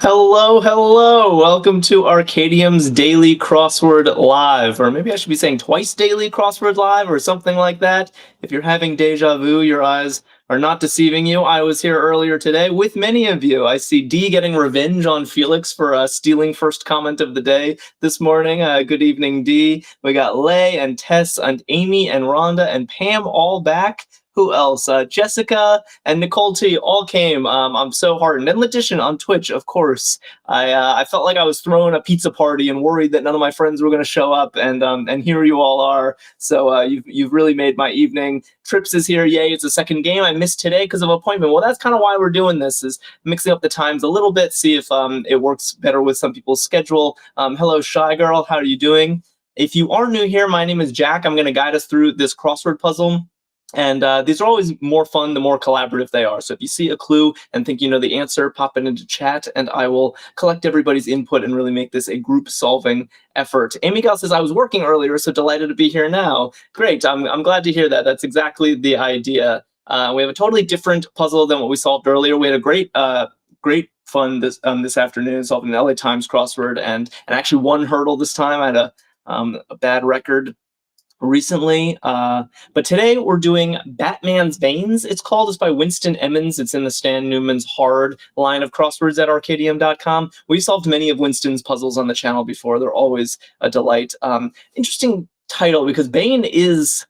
Hello, hello. Welcome to Arkadium's Daily Crossword Live. Or maybe I should be saying twice daily crossword live or something like that. If you're having deja vu, your eyes are not deceiving you. I was here earlier today with many of you. I see Dee getting revenge on Felix for stealing first comment of the day this morning. Good evening, Dee. We got Lay and Tess and Amy and Rhonda and Pam all back. Who else? Jessica and Nicole T all came. I'm so heartened. And Letitia on Twitch, of course. I felt like I was throwing a pizza party and worried that none of my friends were going to show up, and here you all are. So you've really made my evening. Trips is here. Yay! It's a second game I missed today because of appointment. Well, that's kind of why we're doing this, is mixing up the times a little bit, see if it works better with some people's schedule. Hello, Shy Girl. How are you doing? If you are new here, my name is Jack. I'm going to guide us through this crossword puzzle. And these are always more fun the more collaborative they are. So if you see a clue and think you know the answer, pop it into chat, and I will collect everybody's input and really make this a group-solving effort. Amy Gal says, I was working earlier, so delighted to be here now. Great, I'm glad to hear that. That's exactly the idea. We have a totally different puzzle than what we solved earlier. We had a great fun this afternoon solving the LA Times crossword, and actually one hurdle this time. I had a bad record recently, but today we're doing Batman's Veins. It's called. It's by Winston Emmons. It's in the Stan Newman's Hard line of crosswords at Arkadium.com. We've solved many of Winston's puzzles on the channel before. They're always a delight. Interesting title because Bane is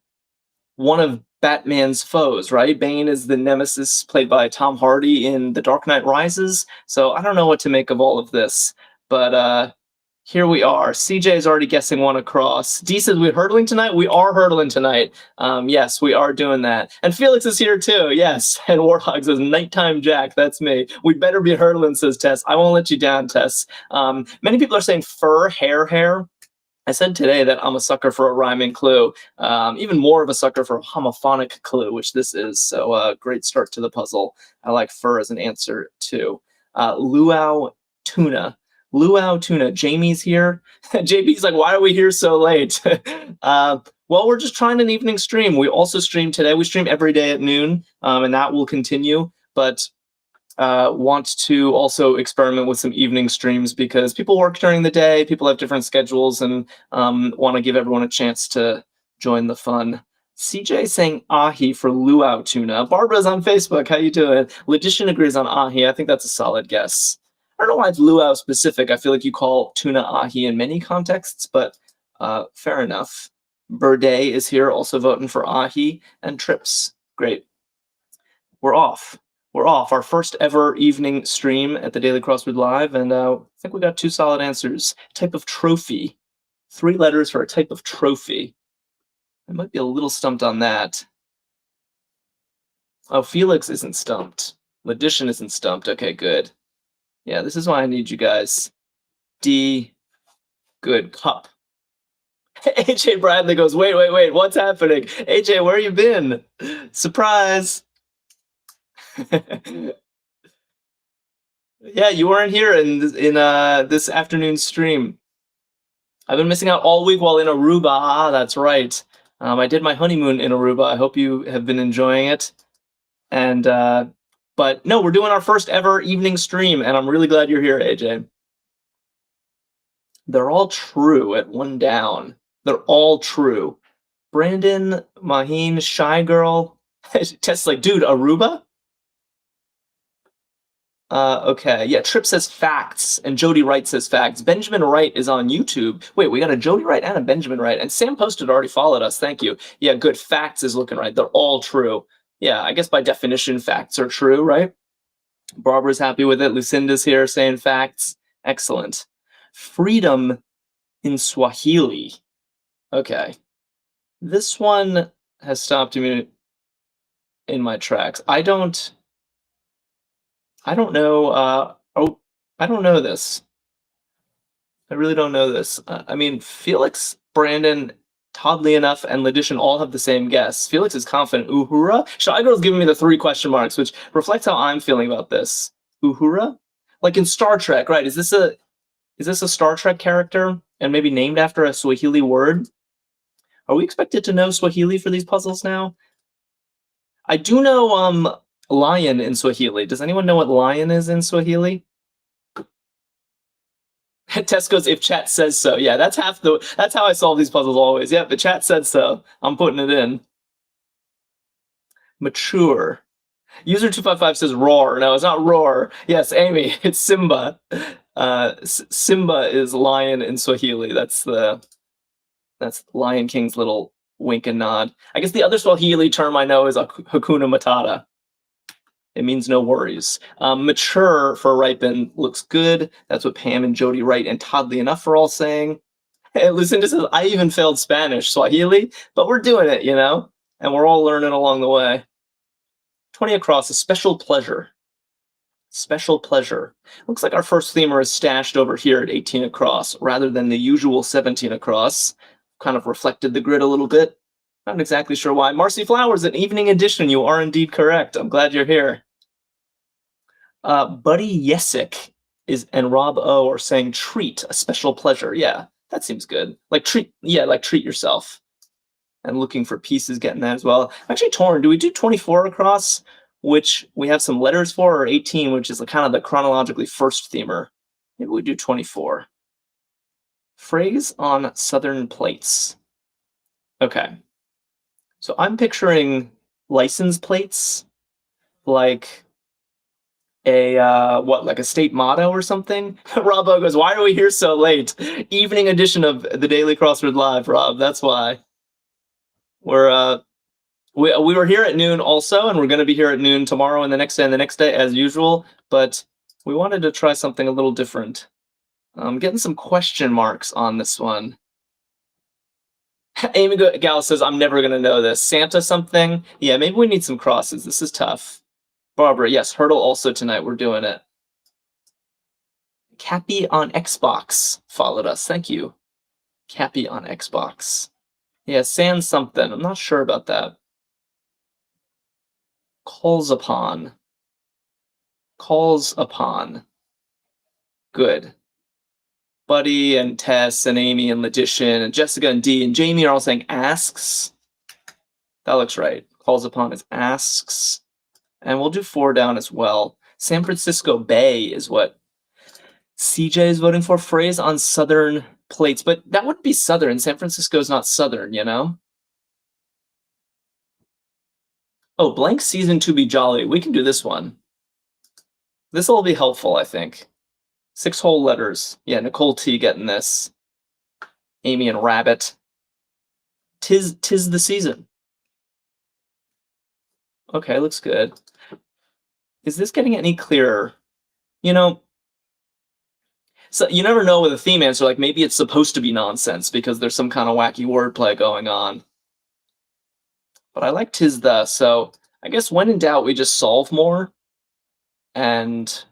one of Batman's foes, right? Bane is the nemesis played by Tom Hardy in The Dark Knight Rises. So I don't know what to make of all of this, but here we are. CJ is already guessing one across. D says, we're hurdling tonight? We are hurdling tonight. Yes, we are doing that. And Felix is here too, yes. And Warthog says, nighttime Jack, that's me. We better be hurdling, says Tess. I won't let you down, Tess. Many people are saying fur, hair. I said today that I'm a sucker for a rhyming clue. Even more of a sucker for a homophonic clue, which this is. So great start to the puzzle. I like fur as an answer too. Luau tuna. Luau tuna. Jamie's here. JP's like, why are we here so late? Well, we're just trying an evening stream. We also stream today. We stream every day at noon, and that will continue. But want to also experiment with some evening streams because people work during the day. People have different schedules and want to give everyone a chance to join the fun. CJ saying ahi for luau tuna. Barbara's on Facebook. How you doing? Letitia agrees on ahi. I think that's a solid guess. I don't know why it's luau specific. I feel like you call tuna ahi in many contexts, but fair enough. Birday is here, also voting for ahi. And Trips, great. We're off. We're off. Our first ever evening stream at the Daily Crossword Live, and I think we got two solid answers. Type of trophy. 3 letters for a type of trophy. I might be a little stumped on that. Oh, Felix isn't stumped. Ledition isn't stumped. Okay, good. Yeah, this is why I need you guys. D. Good. Cup. AJ Bradley goes, wait, what's happening? AJ, where you been? Surprise. Yeah, you weren't here in this afternoon's stream. I've been missing out all week while in Aruba. Ah, that's right. I did my honeymoon in Aruba. I hope you have been enjoying it. And but no, we're doing our first ever evening stream, and I'm really glad you're here, AJ. They're all true at one down. They're all true. Brandon, Maheen, Shy Girl. Tess like, dude, Aruba? Okay, yeah, Trip says facts, and Jody Wright says facts. Benjamin Wright is on YouTube. Wait, we got a Jody Wright and a Benjamin Wright, and Sam Posted already followed us, thank you. Yeah, good, facts is looking right. They're all true. Yeah, I guess by definition, facts are true, right? Barbara's happy with it. Lucinda's here saying facts. Excellent. Freedom in Swahili. Okay. This one has stopped me in my tracks. I don't know. I don't know this. I really don't know this. I mean, Felix, Brandon, Toddly Enough, and Ledition all have the same guess. Felix is confident. Uhura? Shy Girl's giving me the 3 question marks, which reflects how I'm feeling about this. Uhura? Like in Star Trek, right? Is this a Star Trek character and maybe named after a Swahili word? Are we expected to know Swahili for these puzzles now? I do know lion in Swahili. Does anyone know what lion is in Swahili? Test goes, if chat says so. Yeah, that's how I solve these puzzles always. Yep, the chat said so. I'm putting it in. Mature. User 255 says roar. No, it's not roar. Yes, Amy, it's Simba. Simba is lion in Swahili. That's Lion King's little wink and nod. I guess the other Swahili term I know is Hakuna Matata. It means no worries. Mature for ripen looks good. That's what Pam and Jody Wright and Toddly Enough are all saying. Hey, Lucinda says, I even failed Spanish, Swahili, but we're doing it, and we're all learning along the way. 20 across, a special pleasure. Special pleasure. Looks like our first themer is stashed over here at 18 across, rather than the usual 17 across. Kind of reflected the grid a little bit. Not exactly sure why. Marcy Flowers, an evening edition. You are indeed correct. I'm glad you're here. Buddy Yesick and Rob O are saying treat, a special pleasure. Yeah, that seems good. Like treat yourself. And looking for pieces, getting that as well. I'm actually torn. Do we do 24 across, which we have some letters for, or 18, which is kind of the chronologically first themer? Maybe we do 24. Phrase on southern plates. Okay. So I'm picturing license plates, like like a state motto or something? Robo goes, why are we here so late? Evening edition of the Daily Crossword Live, Rob. That's why. We were here at noon also, and we're going to be here at noon tomorrow and the next day and the next day as usual, but we wanted to try something a little different. I'm getting some question marks on this one. Amy Gall says, I'm never going to know this. Santa something? Yeah, maybe we need some crosses. This is tough. Barbara, yes, Hurdle also tonight. We're doing it. Cappy on Xbox followed us. Thank you. Cappy on Xbox. Yeah, sans something. I'm not sure about that. Calls upon. Calls upon. Good. Buddy and Tess and Amy and Logician and Jessica and Dee and Jamie are all saying asks. That looks right. Calls upon is asks. And we'll do 4 down as well. San Francisco Bay is what CJ is voting for. Phrase on southern plates. But that wouldn't be southern. San Francisco is not southern, Oh, blank season to be jolly. We can do this one. This will be helpful, I think. 6 whole letters. Yeah, Nicole T getting this. Amy and Rabbit. Tis the season. Okay, looks good. Is this getting any clearer? So you never know with a theme answer, like maybe it's supposed to be nonsense because there's some kind of wacky wordplay going on. But I like tis the, so I guess when in doubt, we just solve more. And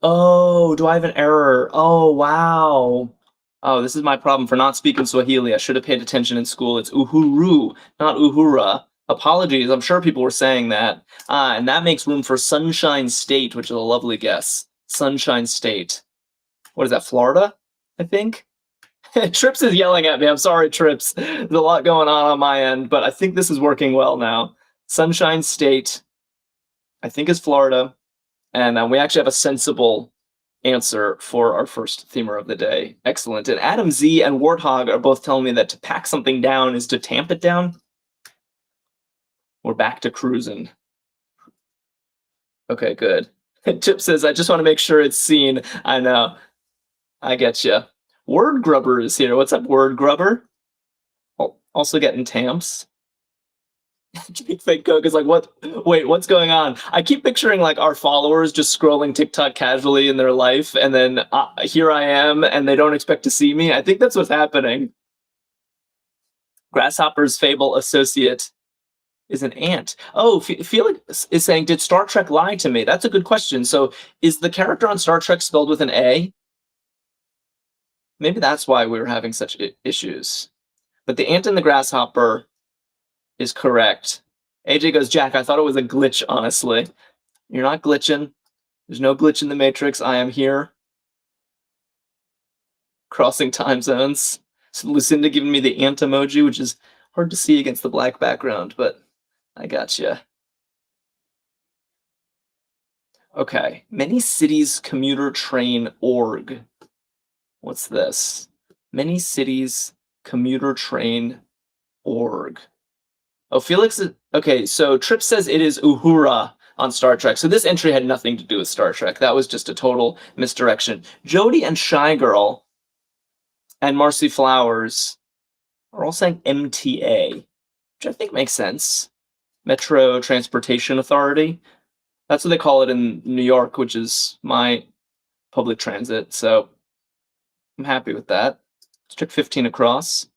oh, do I have an error? Oh, wow. Oh, this is my problem for not speaking Swahili. I should have paid attention in school. It's uhuru, not uhura. Apologies. I'm sure people were saying that. And that makes room for Sunshine State, which is a lovely guess. Sunshine State. What is that, Florida, I think? Trips is yelling at me. I'm sorry, Trips. There's a lot going on my end, but I think this is working well now. Sunshine State, I think, is Florida. And we actually have a sensible answer for our first themer of the day. Excellent. And Adam Z and Warthog are both telling me that to pack something down is to tamp it down. We're back to cruising. Okay, good. Chip says, I just want to make sure it's seen. I know. I get you. Word Grubber is here. What's up, Word Grubber? Also getting tamps. Big Fake Coke is like, what? Wait, what's going on? I keep picturing like our followers just scrolling TikTok casually in their life, and then here I am, and they don't expect to see me. I think that's what's happening. Grasshopper's Fable Associate is an ant. Oh, Felix is saying, did Star Trek lie to me? That's a good question. So is the character on Star Trek spelled with an A? Maybe that's why we were having such issues. But the ant and the grasshopper is correct. AJ goes, Jack, I thought it was a glitch, honestly. You're not glitching. There's no glitch in the Matrix. I am here. Crossing time zones. So Lucinda giving me the ant emoji, which is hard to see against the black background, but I gotcha. Okay. Many cities commuter train org. What's this? Many cities commuter train org. Oh, Felix is okay. So Trip says it is Uhura on Star Trek. So this entry had nothing to do with Star Trek. That was just a total misdirection. Jody and Shy Girl and Marcy Flowers are all saying MTA, which I think makes sense. Metro Transportation Authority. That's what they call it in New York, which is my public transit. So I'm happy with that. Let's check 15 across.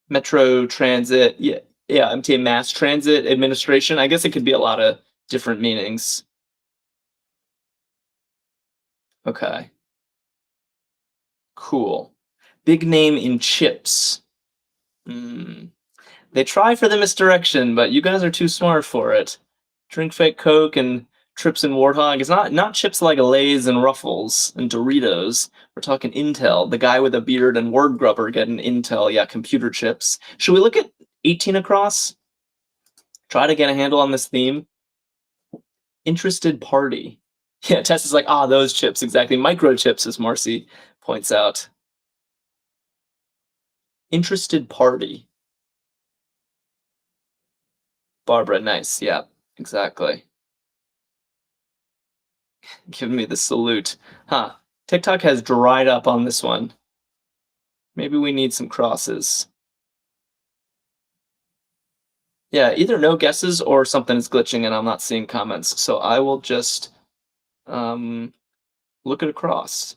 Metro Transit, yeah, MTA Mass Transit Administration. I guess it could be a lot of different meanings. Okay. Cool. Big name in chips. They try for the misdirection, but you guys are too smart for it. Drink fake Coke and Trips and Warthog. It's not chips like Lay's and Ruffles and Doritos. We're talking Intel. The guy with a beard and word grubber getting Intel. Yeah, computer chips. Should we look at 18 across? Try to get a handle on this theme. Interested party. Yeah, Tess is like, those chips, exactly. Microchips, as Marcy points out. Interested party. Barbara, nice. Yeah, exactly. Giving me the salute. Huh. TikTok has dried up on this one. Maybe we need some crosses. Yeah, either no guesses or something is glitching and I'm not seeing comments. So I will just look at a cross.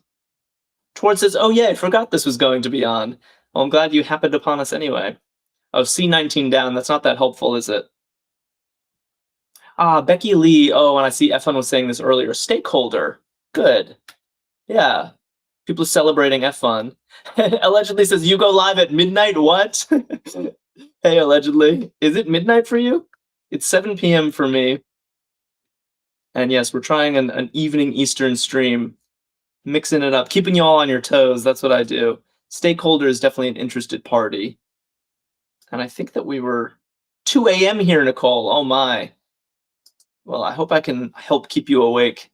Toward says, oh yeah, I forgot this was going to be on. Well, I'm glad you happened upon us anyway. Oh, C19 down. That's not that helpful, is it? Becky Lee. Oh, and I see F1 was saying this earlier. Stakeholder. Good. Yeah. People are celebrating F1. Allegedly says, you go live at midnight? What? Hey, allegedly. Is it midnight for you? It's 7 p.m. for me. And yes, we're trying an evening Eastern stream. Mixing it up. Keeping you all on your toes. That's what I do. Stakeholder is definitely an interested party. And I think that we were 2 a.m. here, Nicole. Oh, my. Well, I hope I can help keep you awake.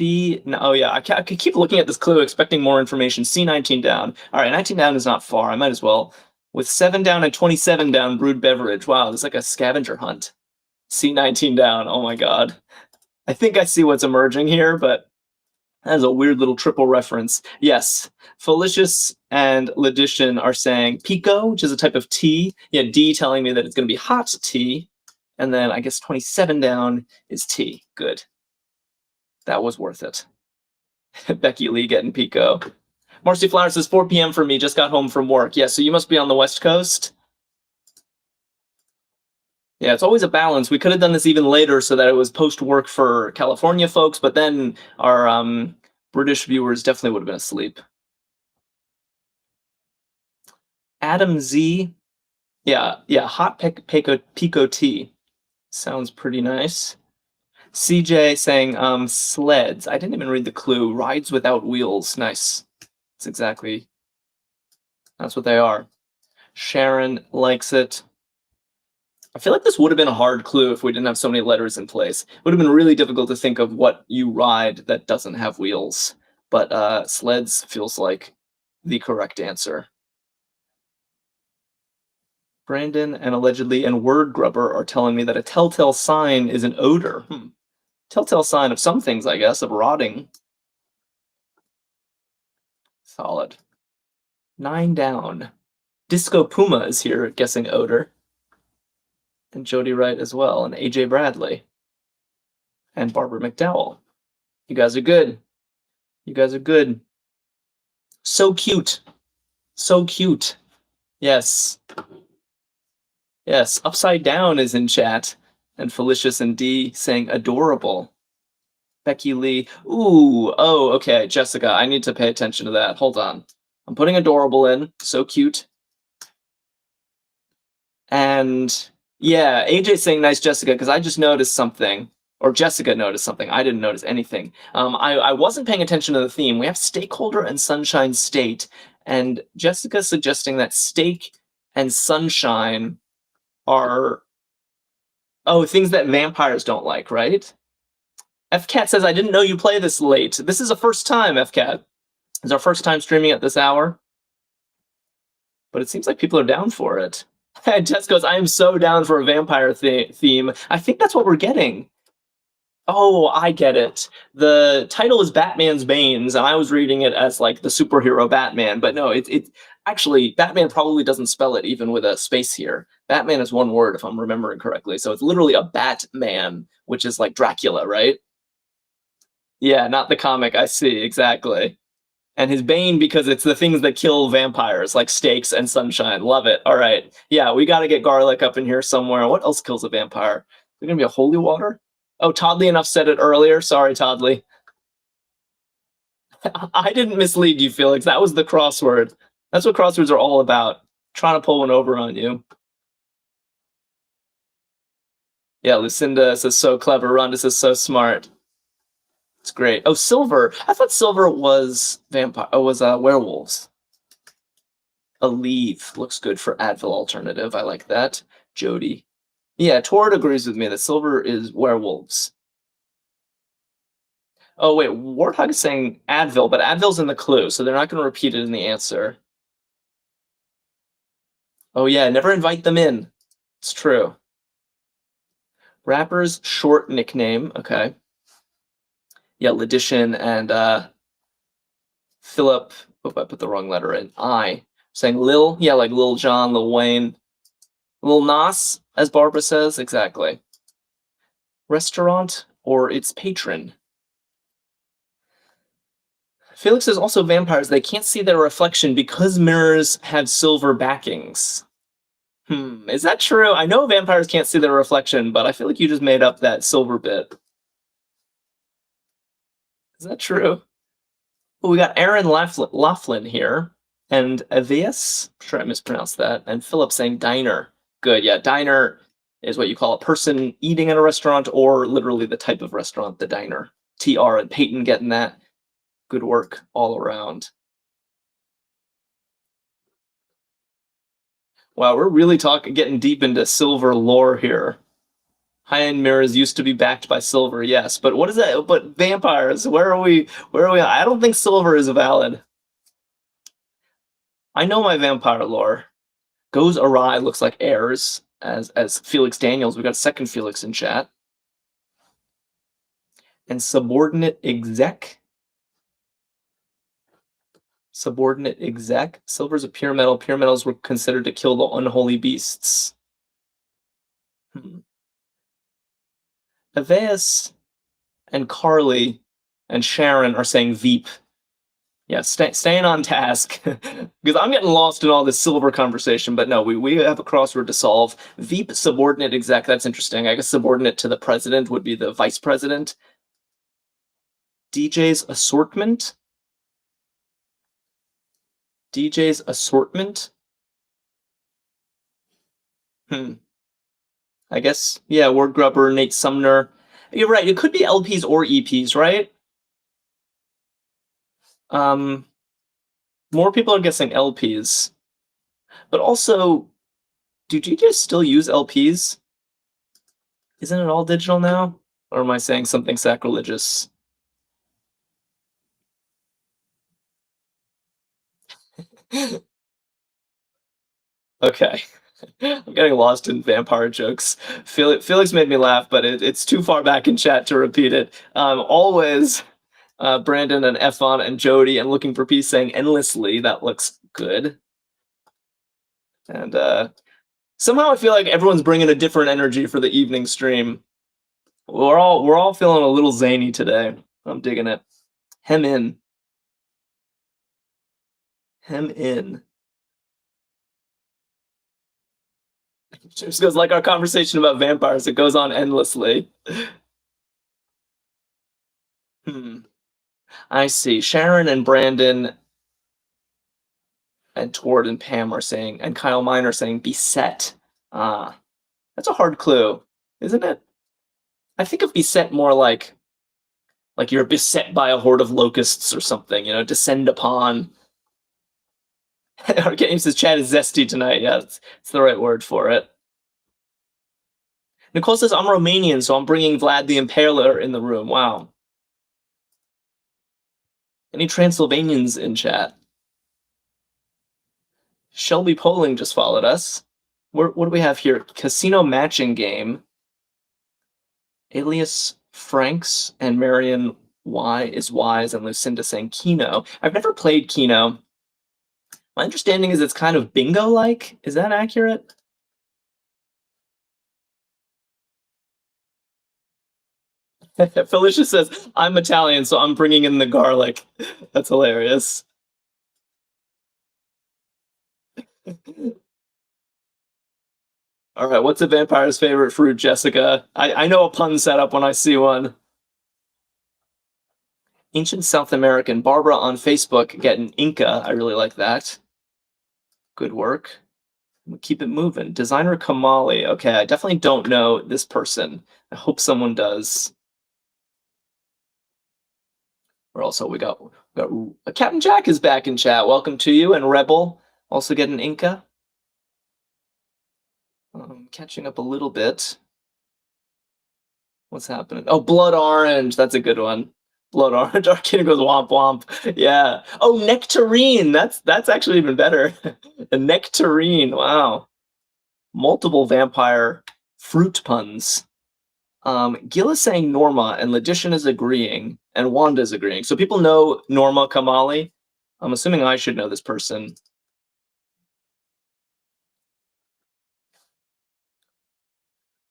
Oh yeah, I could keep looking at this clue, expecting more information. C19 down. All right, 19 down is not far. I might as well. With 7 down and 27 down, brewed beverage. Wow, this is like a scavenger hunt. C19 down. Oh my god. I think I see what's emerging here, but that is a weird little triple reference. Yes, Felicius and Ledition are saying pico, which is a type of tea. Yeah, D telling me that it's going to be hot tea. And then I guess 27 down is tea. Good. That was worth it. Becky Lee getting pico. Marcy Flowers says 4 p.m. for me. Just got home from work. Yeah, so you must be on the West Coast. Yeah, it's always a balance. We could have done this even later so that it was post-work for California folks, but then our British viewers definitely would have been asleep. Adam Z. Yeah, hot pico tea. Sounds pretty nice. CJ saying sleds. I didn't even read the clue. Rides without wheels. Nice. That's what they are. Sharon likes it. I feel like this would have been a hard clue if we didn't have so many letters in place. It would have been really difficult to think of what you ride that doesn't have wheels. But sleds feels like the correct answer. Brandon and allegedly and word grubber are telling me that a telltale sign is an odor. Telltale sign of some things, I guess, of rotting. Solid. 9 down. Disco Puma is here, guessing odor. And Jody Wright as well, and AJ Bradley. And Barbara McDowell. You guys are good. You guys are good. So cute. So cute. Yes. Yes, Upside Down is in chat. And Felicius and D saying adorable. Becky Lee. Ooh, oh, okay, Jessica, I need to pay attention to that. Hold on. I'm putting adorable in. So cute. And yeah, AJ saying nice, Jessica, because I just noticed something. Or Jessica noticed something. I didn't notice anything. I wasn't paying attention to the theme. We have Stakeholder and Sunshine State. And Jessica suggesting that Stake and Sunshine are Oh, things that vampires don't like, right? FCat says, I didn't know you play this late. This is a first time, FCat. It's our first time streaming at this hour. But it seems like people are down for it. And Jess goes, I am so down for a vampire theme. I think that's what we're getting. Oh, I get it. The title is Batman's Banes, and I was reading it as like the superhero Batman, but no, it's actually Batman probably doesn't spell it even with a space here. Batman is one word if I'm remembering correctly. So it's literally a Batman, which is like Dracula, right? Yeah, not the comic. I see, exactly. And his bane because it's the things that kill vampires, like steaks and sunshine. Love it. All right. Yeah, we got to get garlic up in here somewhere. What else kills a vampire? Is it going to be a holy water? Oh, Toddly Enough said it earlier. Sorry, Toddly. I didn't mislead you, Felix. That was the crossword. That's what crosswords are all about. Trying to pull one over on you. Yeah, Lucinda says so clever. Rhonda says so smart. It's great. Oh, silver. I thought silver was vampire. Oh, was werewolves. A leave looks good for Advil alternative. I like that. Jody. Yeah, Tord agrees with me that silver is werewolves. Oh, wait, Warthog is saying Advil, but Advil's in the clue, so they're not going to repeat it in the answer. Oh, yeah, never invite them in. It's true. Rapper's short nickname. Okay. Yeah, Ledition and Philip. Oh, I put the wrong letter in. Saying Lil. Yeah, like Lil Jon, Lil Wayne. Lil Nas, as Barbara says. Exactly. Restaurant or its patron. Felix says also vampires, they can't see their reflection because mirrors have silver backings. Is that true? I know vampires can't see their reflection, but I feel like you just made up that silver bit. Is that true? Well, we got Aaron Laughlin here, and Avias, I'm sure I mispronounced that, and Philip saying diner. Good, yeah, diner is what you call a person eating in a restaurant, or literally the type of restaurant, the diner. TR and Peyton getting that. Good work all around. Wow, we're really getting deep into silver lore here. High-end mirrors used to be backed by silver, yes, but what is that? But vampires, where are we? Where are we? I don't think silver is valid. I know my vampire lore. Goes awry looks like heirs, as Felix Daniels. We got a second Felix in chat. And subordinate exec. Subordinate exec. Silver's a pure metal. Pure metals were considered to kill the unholy beasts. Aveus and Carly and Sharon are saying Veep. Yeah, staying on task. Because I'm getting lost in all this silver conversation, but no, we have a crossword to solve. Veep, subordinate exec, that's interesting. I guess subordinate to the president would be the vice president. DJ's assortment. DJ's assortment. I guess, yeah, Word Grubber, Nate Sumner. You're right, it could be LPs or EPs, right? More people are guessing LPs. But also, do DJs still use LPs? Isn't it all digital now? Or am I saying something sacrilegious? Okay. I'm getting lost in vampire jokes. Felix made me laugh, but it's too far back in chat to repeat it. Always Brandon and Efon and Jody and Looking for Peace saying endlessly. That looks good. And somehow I feel like everyone's bringing a different energy for the evening stream. We're all feeling a little zany today. I'm digging it. Hem in. Hem in. Just goes like our conversation about vampires. It goes on endlessly. I see. Sharon and Brandon and Tord and Pam are saying, and Kyle Mine are saying beset. That's a hard clue, isn't it? I think of beset more like you're beset by a horde of locusts or something, descend upon. Arkadium says chat is zesty tonight. Yeah, it's the right word for it. Nicole says, I'm Romanian, so I'm bringing Vlad the Impaler in the room. Wow. Any Transylvanians in chat? Shelby Poling just followed us. What do we have here? Casino matching game. Alias Franks and Marion Y is Wise and Lucinda saying Keno. I've never played Keno. My understanding is it's kind of bingo-like. Is that accurate? Felicia says, I'm Italian, so I'm bringing in the garlic. That's hilarious. All right, what's a vampire's favorite fruit, Jessica? I know a pun setup when I see one. Ancient South American. Barbara on Facebook getting Inca. I really like that. Good work. We'll keep it moving. Designer Kamali. Okay, I definitely don't know this person. I hope someone does. Or also we got Captain Jack is back in chat. Welcome to you. And Rebel also getting Inca. Catching up a little bit. What's happening? Oh, Blood Orange. That's a good one. Blood Orange. Arkadium goes womp womp. Yeah. Oh, Nectarine. That's actually even better. A Nectarine. Wow. Multiple vampire fruit puns. Gil is saying Norma, and Ladician is agreeing, and Wanda is agreeing. So people know Norma Kamali. I'm assuming I should know this person.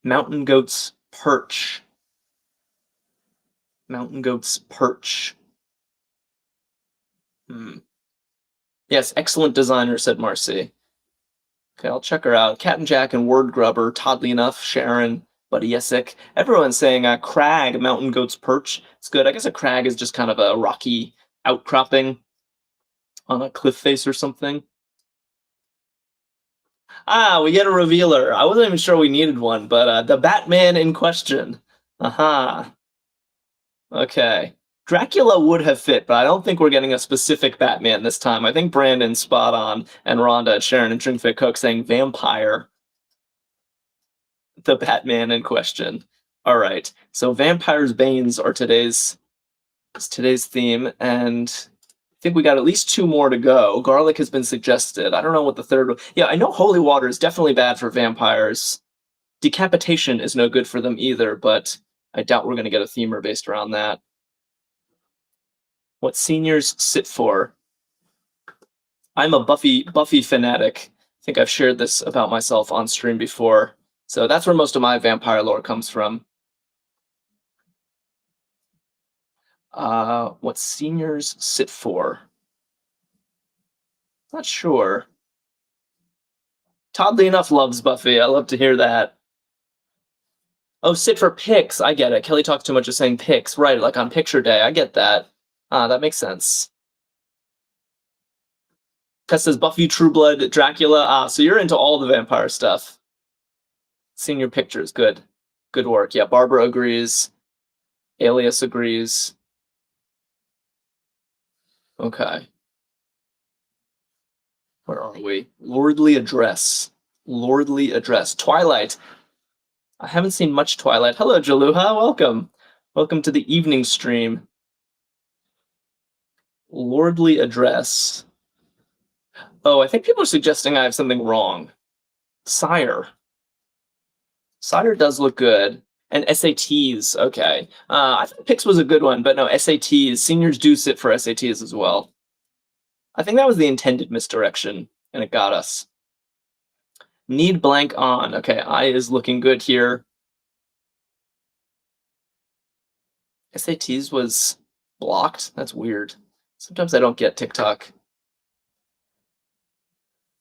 Mountain Goat's Perch. Mountain Goat's Perch. Yes, excellent designer, said Marcy. Okay, I'll check her out. Cat and Jack and Word Grubber, Toddly Enough, Sharon, Buddy Yesick. Everyone's saying Crag, Mountain Goat's Perch. It's good. I guess a crag is just kind of a rocky outcropping on a cliff face or something. Ah, we get a revealer. I wasn't even sure we needed one, but the Batman in question. Aha. Okay. Dracula would have fit, but I don't think we're getting a specific Batman this time. I think Brandon's spot on, and Rhonda and Sharon and Drinkfit Cook saying vampire. The Batman in question. All right. So Vampire's Banes are today's theme, and I think we got at least two more to go. Garlic has been suggested. I don't know what the third. Yeah, I know holy water is definitely bad for vampires. Decapitation is no good for them either, but I doubt we're going to get a themer based around that. What seniors sit for? I'm a Buffy fanatic. I think I've shared this about myself on stream before. So that's where most of my vampire lore comes from. What seniors sit for? Not sure. Toddly Enough loves Buffy. I love to hear that. Oh, sit for pics. I get it. Kelly talks too much of saying pics. Right, like on picture day. I get that. That makes sense. Tess says Buffy, True Blood, Dracula. So you're into all the vampire stuff. Senior pictures. Good. Good work. Yeah, Barbara agrees. Alias agrees. Okay. Where are we? Lordly Address. Lordly Address. Twilight. I haven't seen much Twilight. Hello, Jaluha. Welcome. Welcome to the evening stream. Lordly Address. Oh, I think people are suggesting I have something wrong. Sire. Sire does look good. And SATs, okay. I think Pix was a good one, but no, SATs. Seniors do sit for SATs as well. I think that was the intended misdirection, and it got us. Need blank on. Okay, I is looking good here. SATs was blocked? That's weird. Sometimes I don't get TikTok.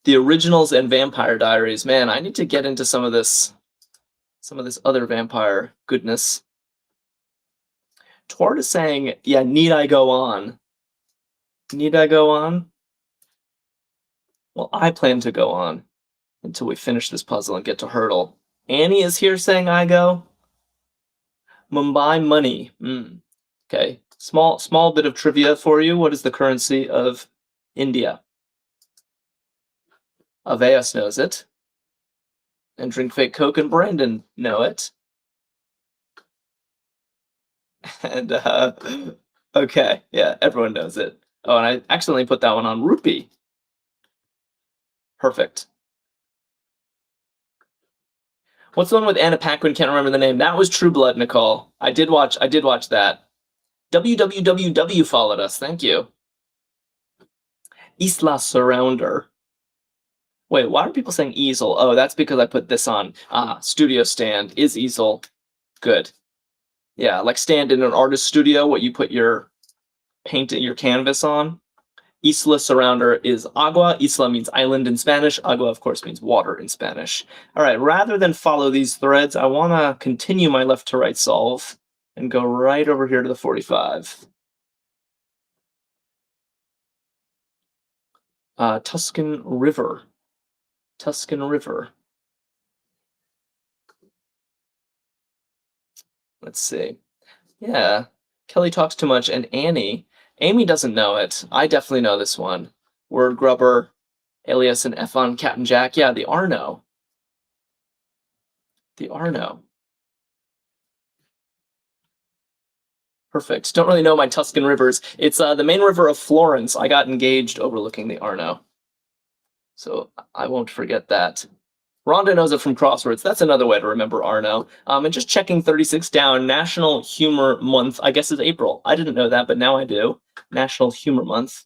The Originals and Vampire Diaries. Man, I need to get into some of this other vampire goodness. Tord is saying, yeah, need I go on? Need I go on? Well, I plan to go on until we finish this puzzle and get to Hurdle. Annie is here saying I go. Mumbai money. Okay. Small bit of trivia for you. What is the currency of India? Aveus knows it. And Drink Fake Coke and Brandon know it. And, okay, yeah, everyone knows it. Oh, and I accidentally put that one on Rupee. Perfect. What's the one with Anna Paquin? Can't remember the name. That was True Blood, Nicole. I did watch that. WWWW followed us. Thank you. Isla Surrounder. Wait, why are people saying easel? Oh, that's because I put this on. Studio stand is easel. Good. Yeah, like stand in an artist studio, what you put your paint your canvas on. Isla Surrounder is agua. Isla means island in Spanish. Agua, of course, means water in Spanish. All right, rather than follow these threads, I want to continue my left to right solve and go right over here to the 45. Tuscan River. Tuscan River. Let's see. Yeah, Kelly talks too much, and Annie. Amy doesn't know it. I definitely know this one. Word Grubber, Alias and F on Captain Jack. Yeah, the Arno. The Arno. Perfect. Don't really know my Tuscan rivers. It's the main river of Florence. I got engaged overlooking the Arno. So I won't forget that. Rhonda knows it from crosswords. That's another way to remember Arno. And just checking 36 down, National Humor Month, I guess is April. I didn't know that, but now I do. National Humor Month.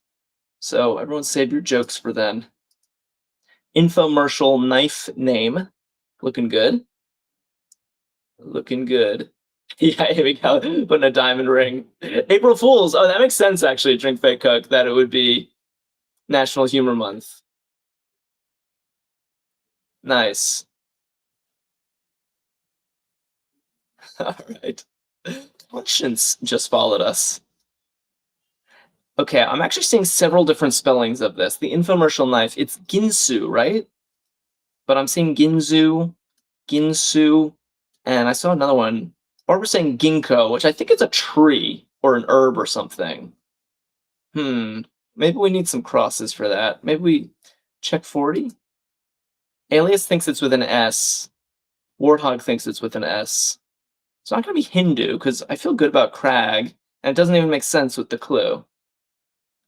So everyone save your jokes for then. Infomercial knife name. Looking good. Looking good. Yeah, here we go. Putting a diamond ring. April Fools. Oh, that makes sense, actually, Drink Fake Cook, that it would be National Humor Month. Nice. All right. Conscience just followed us. Okay, I'm actually seeing several different spellings of this. The infomercial knife, it's Ginsu, right? But I'm seeing Ginzu, Ginsu, and I saw another one. Barbara's saying ginkgo, which I think is a tree or an herb or something. Maybe we need some crosses for that. Maybe we check 40? Alias thinks it's with an S. Warthog thinks it's with an S. It's not going to be Hindu, because I feel good about Crag, and it doesn't even make sense with the clue.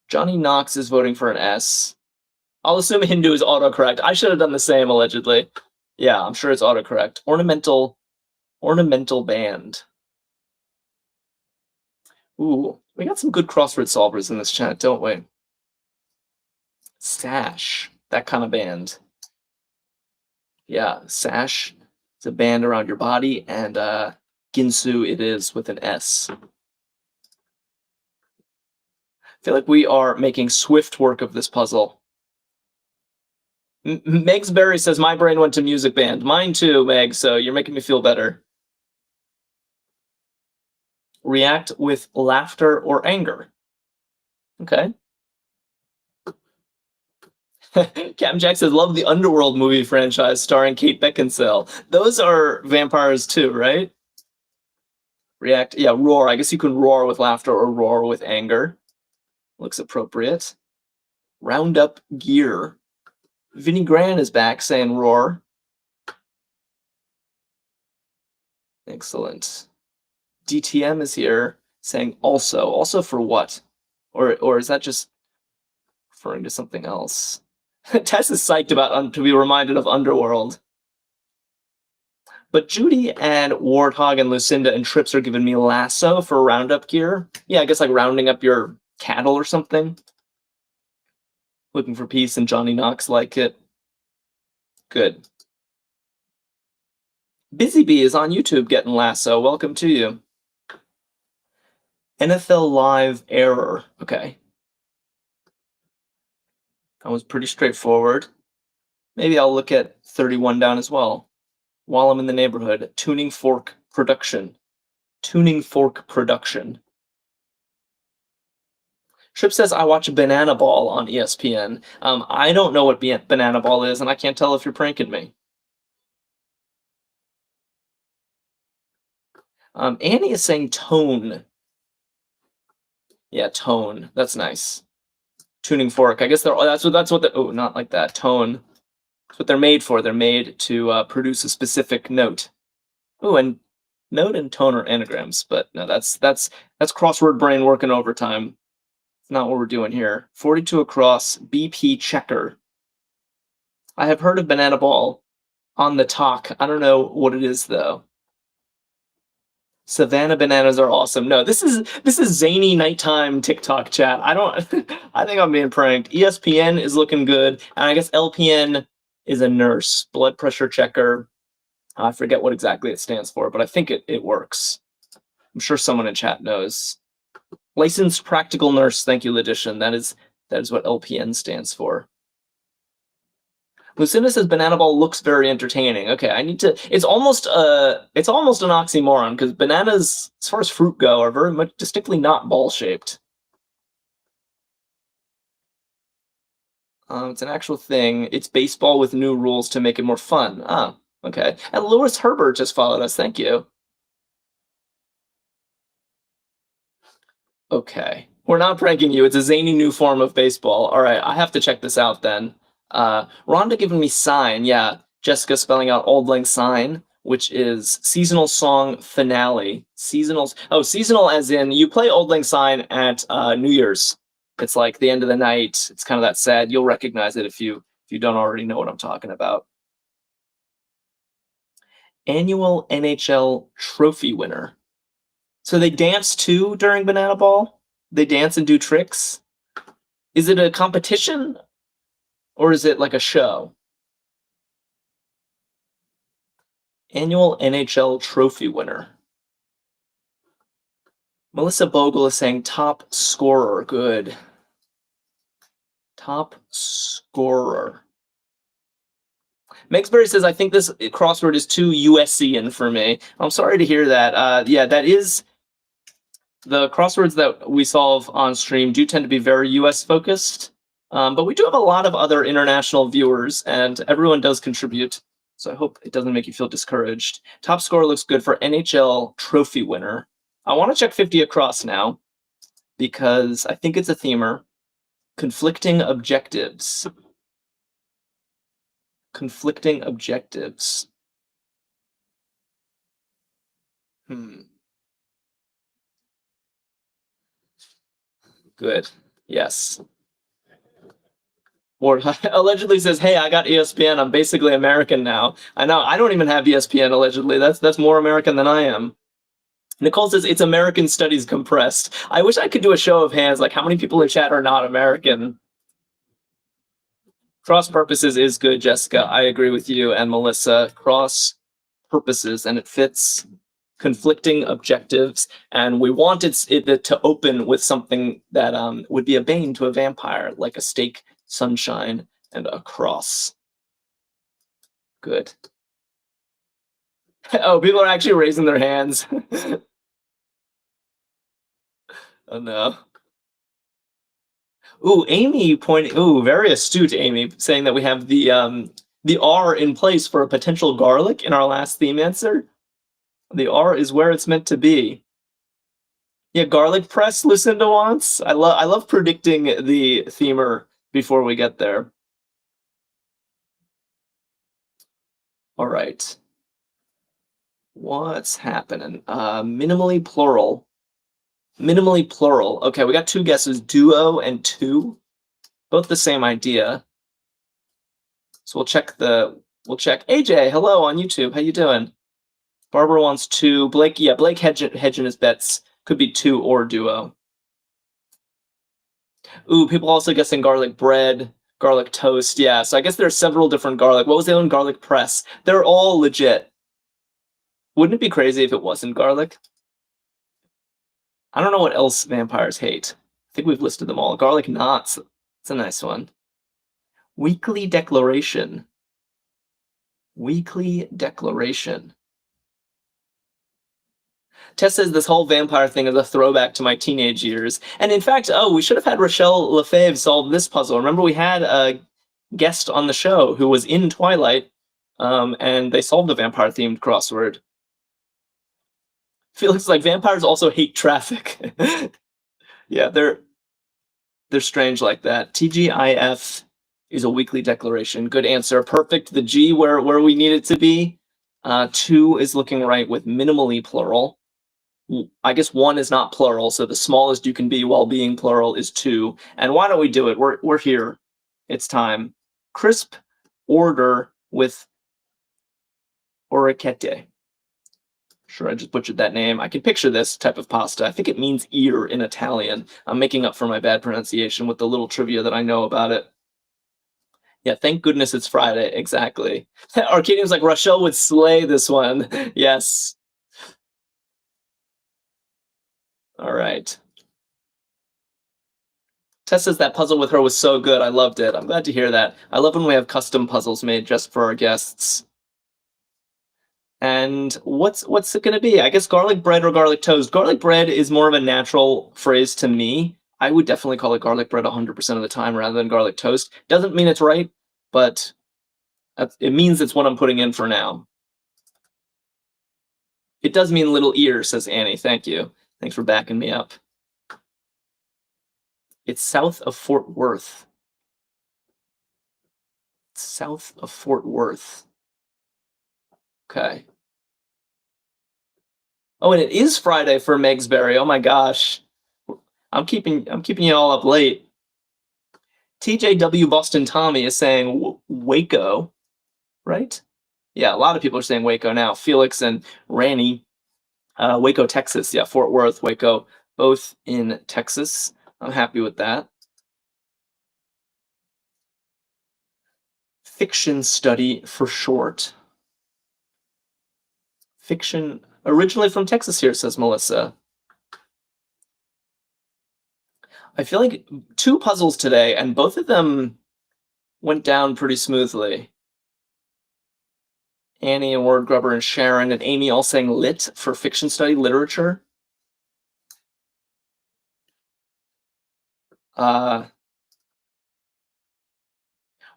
Johnny Knox is voting for an S. I'll assume Hindu is autocorrect. I should have done the same, allegedly. Yeah, I'm sure it's autocorrect. Ornamental band. Ooh, we got some good crossword solvers in this chat, don't we? Sash, that kind of band. Yeah, sash is a band around your body, and Ginsu it is with an S. I feel like we are making swift work of this puzzle. Meg's Berry says, my brain went to music band. Mine too, Meg, so you're making me feel better. React with laughter or anger. Okay. Captain Jack says, love the Underworld movie franchise starring Kate Beckinsale. Those are vampires too, right? React, yeah, roar. I guess you can roar with laughter or roar with anger. Looks appropriate. Roundup gear. Vinnie Gran is back saying roar. Excellent. DTM is here saying also. Also for what? Or is that just referring to something else? Tess is psyched about to be reminded of Underworld. But Judy and Warthog and Lucinda and Trips are giving me lasso for roundup gear. Yeah, I guess like rounding up your cattle or something. Looking for peace, and Johnny Knox like it. Good. Busy Bee is on YouTube getting lasso. Welcome to you. NFL Live error. Okay. That was pretty straightforward. Maybe I'll look at 31 down as well. While I'm in the neighborhood, Tuning Fork Production. Tuning Fork Production. Trip says, I watch Banana Ball on ESPN. I don't know what Banana Ball is, and I can't tell if you're pranking me. Annie is saying tone. Yeah, tone. That's nice. Tuning fork. I guess that's what the. Oh, not like that. Tone. That's what they're made for. They're made to produce a specific note. Oh, and note and tone are anagrams, but no, that's crossword brain working overtime. It's not what we're doing here. 42 across, BP checker. I have heard of banana ball on the talk. I don't know what it is though. Savannah bananas are awesome. No, this is zany nighttime TikTok chat. I don't. I think I'm being pranked. ESPN is looking good, and I guess LPN is a nurse, blood pressure checker. I forget what exactly it stands for, but I think it works. I'm sure someone in chat knows. Licensed practical nurse. Thank you, Letitia. That is what LPN stands for. Lucinda says banana ball looks very entertaining. Okay, I need to. It's almost an oxymoron because bananas, as far as fruit go, are very much distinctly not ball shaped. It's an actual thing. It's baseball with new rules to make it more fun. Ah, okay. And Lewis Herbert just followed us. Thank you. Okay. We're not pranking you. It's a zany new form of baseball. All right, I have to check this out then. Rhonda giving me sign. Yeah, Jessica spelling out Auld Lang Syne, which is seasonal song finale. Seasonal as in you play Auld Lang Syne at New Year's. It's like the end of the night. It's kind of that sad. You'll recognize it if you don't already know what I'm talking about. Annual NHL trophy winner. So they dance too during Banana Ball? They dance and do tricks? Is it a competition? Or is it like a show? Annual NHL trophy winner. Melissa Bogle is saying top scorer. Good. Top scorer. Mexbury says, I think this crossword is too USC-ian for me. I'm sorry to hear that. Yeah, that is... The crosswords that we solve on stream do tend to be very US focused, but we do have a lot of other international viewers, and everyone does contribute, so I hope it doesn't make you feel discouraged. Top score looks good for NHL trophy winner. I want to check 50 across now, because I think it's a themer. Conflicting objectives. Conflicting objectives. Good. Yes. Ward allegedly says, "Hey, I got ESPN. I'm basically American now." I know. I don't even have ESPN. Allegedly, that's more American than I am. Nicole says it's American studies compressed. I wish I could do a show of hands, like how many people in chat are not American. Cross purposes is good, Jessica. I agree with you and Melissa. Cross purposes, and it fits conflicting objectives, and we wanted it to open with something that would be a bane to a vampire, like a stake, sunshine, and a cross. Good. Oh, people are actually raising their hands. Oh no. Ooh, Amy pointing. Ooh, very astute, Amy, saying that we have the R in place for a potential garlic in our last theme answer. The R is where it's meant to be. Yeah, garlic press, Lucinda wants. I love predicting the themer before we get there. All right. What's happening? Minimally plural. Minimally plural. Okay, we got two guesses, duo and two. Both the same idea. So we'll check AJ, hello on YouTube. How you doing? Barbara wants two. Blake, yeah, Blake hedging his bets. Could be two or duo. Ooh, people also guessing garlic bread, garlic toast. Yeah, so I guess there's several different garlic. What was the other one? Garlic press. They're all legit. Wouldn't it be crazy if it wasn't garlic? I don't know what else vampires hate. I think we've listed them all. Garlic knots. It's a nice one. Weekly declaration. Weekly declaration. Tess says this whole vampire thing is a throwback to my teenage years. And in fact, we should have had Rochelle Lefebvre solve this puzzle. Remember, we had a guest on the show who was in Twilight, and they solved a vampire-themed crossword. Feels like vampires also hate traffic. Yeah, they're strange like that. TGIF is a weekly declaration. Good answer. Perfect. The G where we need it to be. 2 is looking right with minimally plural. I guess 1 is not plural, so the smallest you can be while being plural is 2. And why don't we do it? We're here. It's time. Crisp order with orecchiette. Sure, I just butchered that name. I can picture this type of pasta. I think it means ear in Italian. I'm making up for my bad pronunciation with the little trivia that I know about it. Yeah, thank goodness it's Friday. Exactly. Arkadium's like, Rochelle would slay this one. Yes. All right. Tess says that puzzle with her was so good. I loved it. I'm glad to hear that. I love when we have custom puzzles made just for our guests. And what's it going to be? I guess garlic bread or garlic toast. Garlic bread is more of a natural phrase to me. I would definitely call it garlic bread 100% of the time rather than garlic toast. Doesn't mean it's right, but it means it's what I'm putting in for now. It does mean little ear, says Annie. Thank you. Thanks for backing me up. It's south of Fort Worth. It's south of Fort Worth. Okay. Oh, and it is Friday for Megsbury. Oh my gosh. I'm keeping you all up late. TJW Boston Tommy is saying Waco, right? Yeah, a lot of people are saying Waco now. Felix and Ranny, Waco, Texas. Yeah, Fort Worth, Waco, both in Texas. I'm happy with that. Fiction study for short. Fiction, originally from Texas here, says Melissa. I feel like 2 puzzles today, and both of them went down pretty smoothly. Annie and Word Grubber and Sharon and Amy all saying lit for fiction study literature.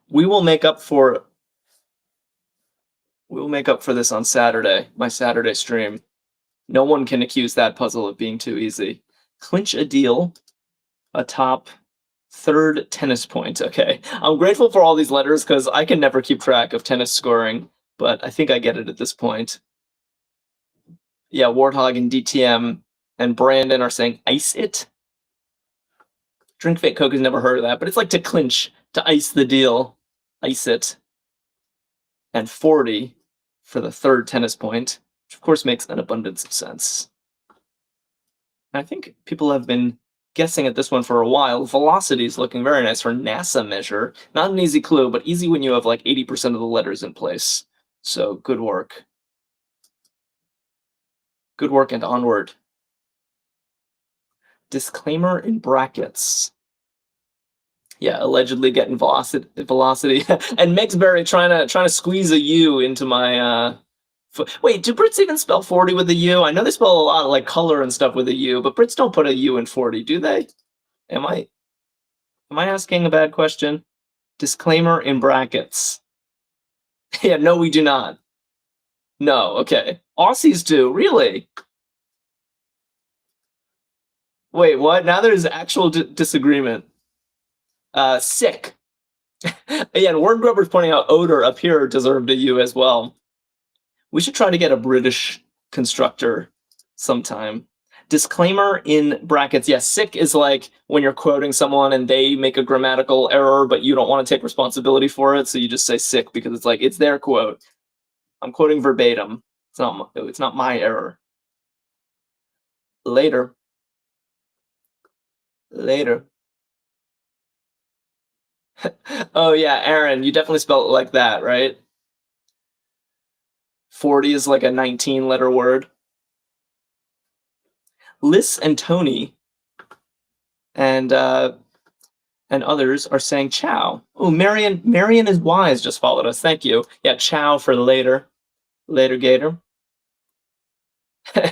We will make up for this on Saturday, my Saturday stream. No one can accuse that puzzle of being too easy. Clinch a deal atop 3rd tennis point. Okay. I'm grateful for all these letters because I can never keep track of tennis scoring, but I think I get it at this point. Yeah, Warthog and DTM and Brandon are saying ice it. Drink Fake Coke has never heard of that, but it's like to clinch, to ice the deal. Ice it. And 40 for the 3rd tennis point, which of course makes an abundance of sense. And I think people have been guessing at this one for a while. Velocity is looking very nice for NASA measure. Not an easy clue, but easy when you have like 80% of the letters in place. So good work. Good work and onward. Disclaimer in brackets. Yeah, allegedly getting velocity. And Megsbury trying to squeeze a U into my wait, do Brits even spell 40 with a U? I know they spell a lot of like color and stuff with a U, but Brits don't put a U in 40, do they? Am I asking a bad question? Disclaimer in brackets. Yeah, no, we do not. No, okay. Aussies do, really? Wait, what? Now there's actual disagreement. Sick. Yeah, and Word Grubber's pointing out odor up here deserved a U as well. We should try to get a British constructor sometime. Disclaimer in brackets. Yes, sick is like when you're quoting someone and they make a grammatical error, but you don't want to take responsibility for it, so you just say sick because it's like, it's their quote. I'm quoting verbatim. It's not my error. Later. Oh yeah, Aaron, you definitely spell it like that, right? 40 is like a 19-letter word. Liz and Tony and others are saying ciao. Oh, Marion is wise just followed us. Thank you. Yeah, ciao for later. Later, Gator.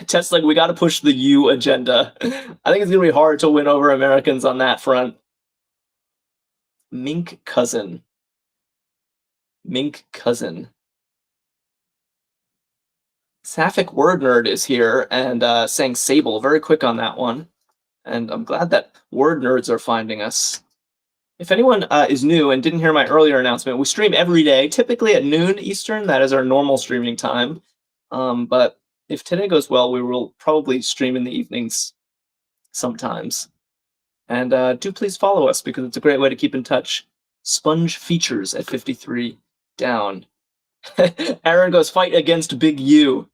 Tess like, we got to push the U agenda. I think it's going to be hard to win over Americans on that front. Mink cousin. Sapphic Word Nerd is here and saying Sable. Very quick on that one. And I'm glad that Word Nerds are finding us. If anyone is new and didn't hear my earlier announcement, we stream every day, typically at noon Eastern. That is our normal streaming time. But if today goes well, we will probably stream in the evenings sometimes. And do please follow us because it's a great way to keep in touch. Sponge features at 53 down. Aaron goes fight against Big U.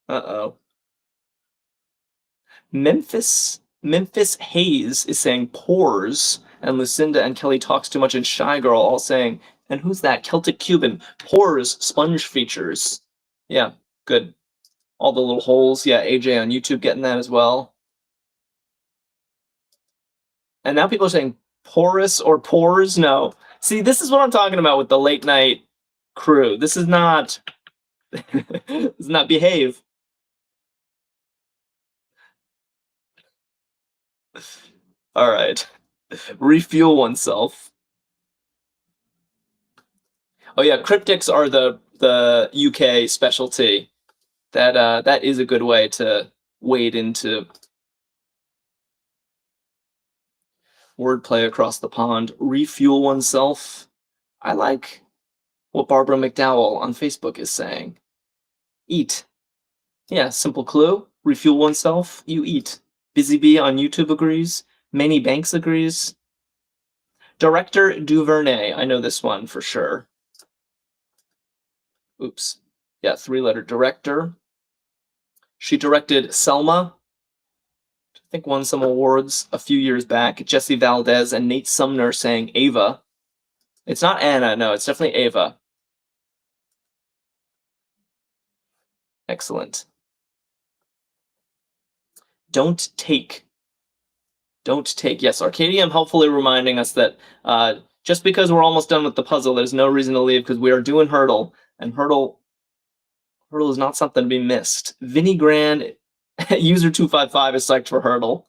Uh-oh. Memphis Hayes is saying pores, and Lucinda and Kelly talks too much, and Shy Girl all saying, and who's that? Celtic Cuban. Pores, sponge features. Yeah, good. All the little holes. Yeah, AJ on YouTube getting that as well. And now people are saying porous or pores. No. See, this is what I'm talking about with the late night crew. This is not this is not behave. All right. Refuel oneself. Oh yeah, cryptics are the UK specialty. That is a good way to wade into wordplay across the pond. Refuel oneself. I like what Barbara McDowell on Facebook is saying. Eat. Yeah, simple clue. Refuel oneself. You eat. Busy Bee on YouTube agrees. Manny Banks agrees. Director Duvernay. I know this one for sure. Oops. Yeah, 3-letter director. She directed Selma. I think won some awards a few years back. Jesse Valdez and Nate Sumner saying Ava. It's not Anna, no, it's definitely Ava. Excellent. Don't take. Don't take. Yes, Arkadium helpfully reminding us that just because we're almost done with the puzzle, there's no reason to leave because we are doing Hurdle, and Hurdle is not something to be missed. Vinny Grand, user 255 is psyched for Hurdle.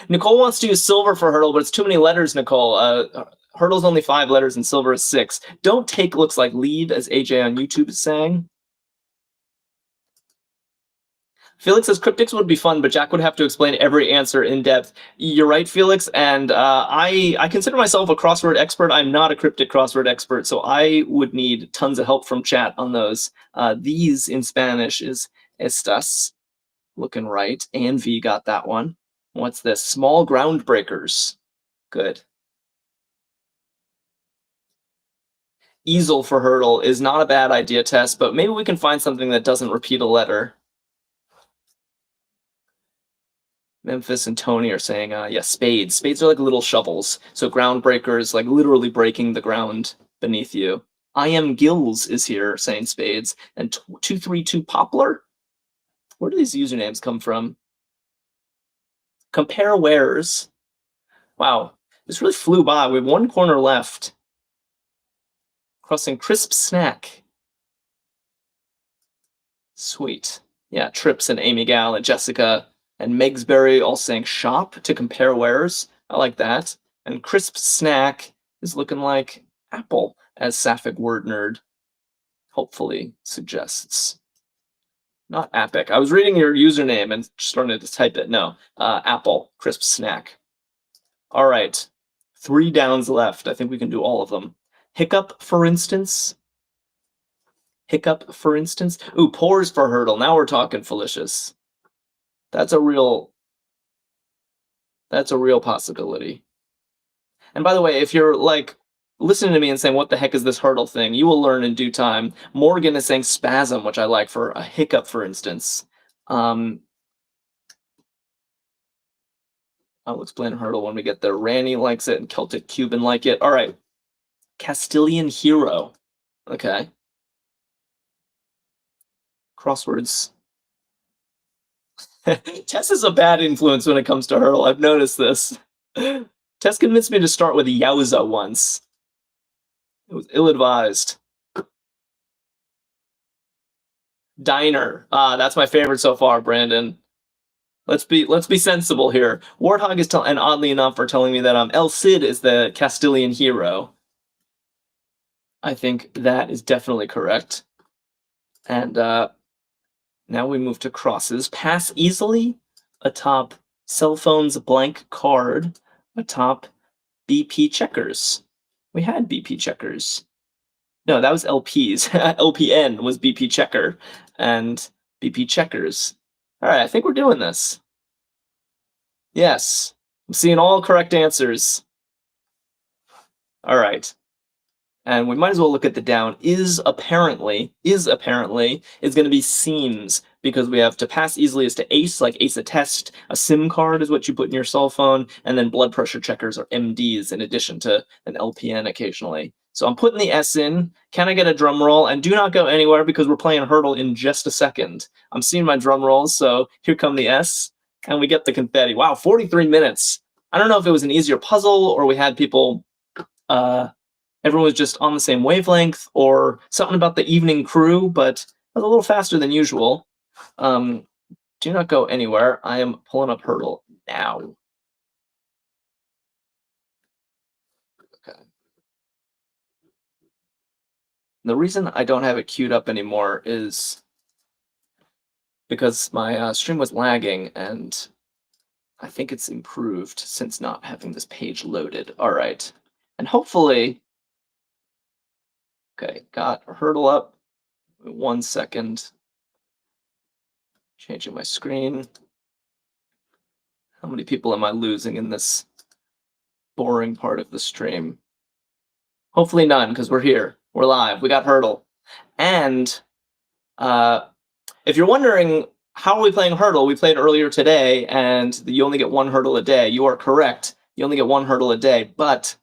Nicole wants to use silver for Hurdle, but it's too many letters, Nicole. Hurdle's only 5 letters and silver is 6. Don't take looks like leave, as AJ on YouTube is saying. Felix says cryptics would be fun, but Jack would have to explain every answer in depth. You're right, Felix, and I consider myself a crossword expert. I'm not a cryptic crossword expert, so I would need tons of help from chat on those. These in Spanish is estas, looking right. Anvi got that one. What's this? Small ground breakers. Good. Easel for Hurdle is not a bad idea, Tess, but maybe we can find something that doesn't repeat a letter. Memphis and Tony are saying, yeah, spades. Spades are like little shovels. So ground breakers, like literally breaking the ground beneath you. I am Gills is here saying spades. And 232 Poplar? Where do these usernames come from? Compare wares. Wow, this really flew by. We have one corner left. Crossing Crisp Snack. Sweet. Yeah, Trips and Amy Gal and Jessica and Megsbury all saying shop to compare wares. I like that. And Crisp Snack is looking like apple, as Sapphic Word Nerd hopefully suggests. Not Epic. I was reading your username and starting to type it. No, apple, Crisp Snack. All right, 3 downs left. I think we can do all of them. Hiccup, for instance. Hiccup, for instance. Ooh, pores for Hurdle. Now we're talking Felicious. That's a real possibility. And by the way, if you're like listening to me and saying, what the heck is this Hurdle thing? You will learn in due time. Morgan is saying spasm, which I like for a hiccup, for instance. I'll explain Hurdle when we get there. Ranny likes it and Celtic Cuban like it. All right. Castilian Hero. Okay. Crosswords. Tess is a bad influence when it comes to Hurdle. I've noticed this. Tess convinced me to start with Yowza once. It was ill-advised. Diner. That's my favorite so far, Brandon. Let's be sensible here. Warthog is and oddly enough are telling me that El Cid is the Castilian hero. I think that is definitely correct. And now we move to crosses. Pass easily atop Cell phone's blank card atop BP checkers. We had BP checkers. No, that was LPs. LPN was BP checker and BP checkers. All right, I think we're doing this. Yes, I'm seeing all correct answers. All right. And we might as well look at the down. Is apparently is going to be seems, because we have to pass easily as to ace, like ace attest. A SIM card is what you put in your cell phone, and then blood pressure checkers or MDs in addition to an LPN occasionally. So I'm putting the S in. Can I get a drum roll? And do not go anywhere because we're playing hurdle in just a second. I'm seeing my drum rolls, so here come the S, and we get the confetti. Wow, 43 minutes. I don't know if it was an easier puzzle or we had people everyone was just on the same wavelength, or something about the evening crew, but it was a little faster than usual. Do not go anywhere. I am pulling up hurdle now. Okay. The reason I don't have it queued up anymore is because my stream was lagging, and I think it's improved since not having this page loaded. All right. And hopefully, okay, got hurdle up. 1 second. Changing my screen. How many people am I losing in this boring part of the stream? Hopefully none, because we're here. We're live. We got hurdle. And if you're wondering, how are we playing hurdle? We played earlier today, and you only get 1 hurdle a day. You are correct. You only get 1 hurdle a day. But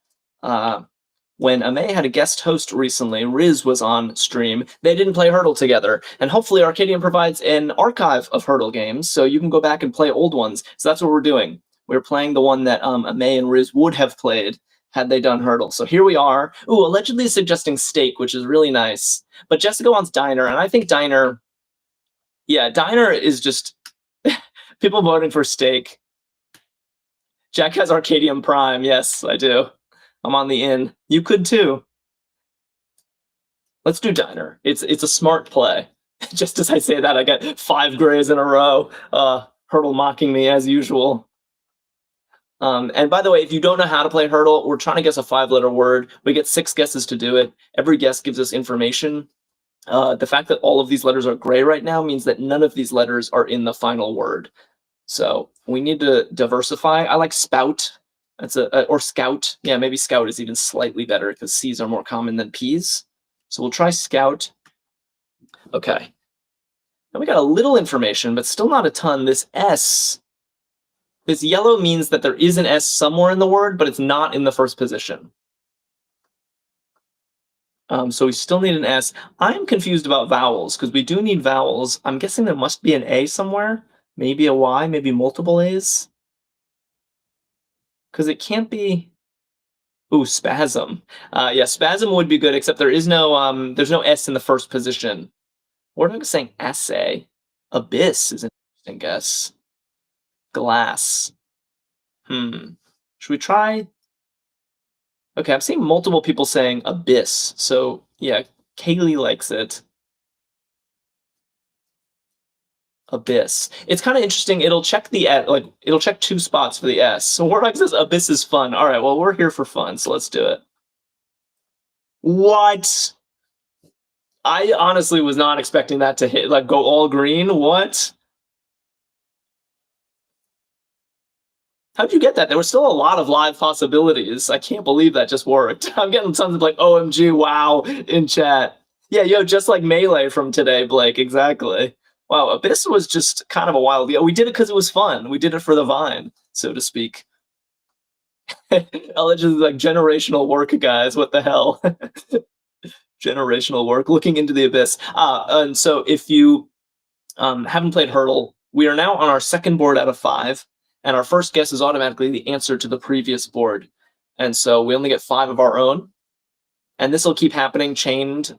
when Ame had a guest host recently, Riz was on stream, they didn't play hurdle together. And hopefully Arkadium provides an archive of hurdle games, so you can go back and play old ones. So that's what we're doing. We're playing the one that Ame and Riz would have played had they done hurdle. So here we are. Ooh, allegedly suggesting steak, which is really nice. But Jessica wants diner, and I think diner, yeah, diner is just people voting for steak. Jack has Arkadium Prime. Yes, I do. I'm on the in. You could too. Let's do diner. It's a smart play. Just as I say that, I get 5 grays in a row. Hurdle mocking me as usual. And by the way, if you don't know how to play hurdle, we're trying to guess a 5-letter word. We get 6 guesses to do it. Every guess gives us information. The fact that all of these letters are gray right now means that none of these letters are in the final word. So we need to diversify. I like spout. That's or scout. Yeah, maybe scout is even slightly better because C's are more common than P's. So we'll try scout. Okay. Now we got a little information, but still not a ton. This S, this yellow means that there is an S somewhere in the word, but it's not in the first position. So we still need an S. I'm confused about vowels because we do need vowels. I'm guessing there must be an A somewhere. Maybe a Y, maybe multiple A's. Because it can't be. Ooh, spasm. Yeah, spasm would be good, except there's no S in the first position. What am I saying? Assay. Abyss is an interesting guess. Glass. Should we try? Okay, I'm seeing multiple people saying abyss. So yeah, Kaylee likes it. Abyss. It's kind of interesting. It'll check it'll check 2 spots for the S. So Warlock says abyss is fun. All right, well, we're here for fun, so let's do it. What? I honestly was not expecting that to hit, go all green. What? How'd you get that? There were still a lot of live possibilities. I can't believe that just worked. I'm getting tons of OMG, wow, in chat. Yeah, yo, just like Melee from today, Blake, exactly. Wow, Abyss was just kind of a wild deal. We did it because it was fun. We did it for the vine, so to speak. Allegedly, generational work, guys. What the hell? Generational work. Looking into the abyss. And so if you haven't played hurdle, we are now on our second board out of 5, and our first guess is automatically the answer to the previous board. And so we only get 5 of our own, and this will keep happening, chained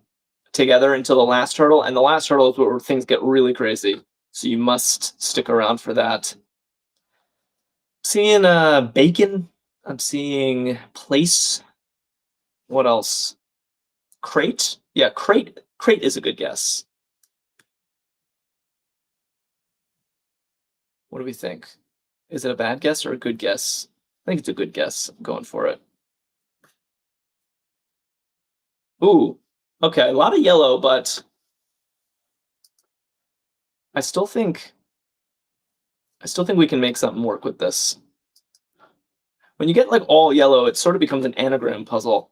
together until the last hurdle, and the last hurdle is where things get really crazy. So you must stick around for that. Seeing bacon. I'm seeing place. What else? Crate? Yeah, crate. Crate is a good guess. What do we think? Is it a bad guess or a good guess? I think it's a good guess. I'm going for it. Ooh, okay, a lot of yellow, but I still think we can make something work with this. When you get like all yellow, it sort of becomes an anagram puzzle.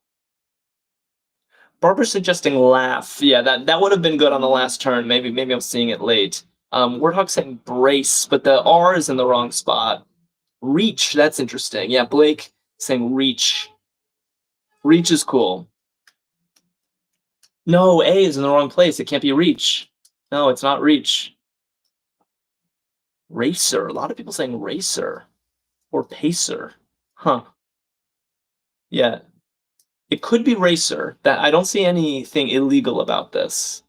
Barbara's suggesting laugh. Yeah, that would have been good on the last turn. Maybe I'm seeing it late. Wordhawk saying brace, but the R is in the wrong spot. Reach, that's interesting. Yeah, Blake saying reach. Reach is cool. No, A is in the wrong place. It can't be reach. No, it's not reach. Racer. A lot of people saying racer or pacer. Huh. Yeah. It could be racer. That I don't see anything illegal about this.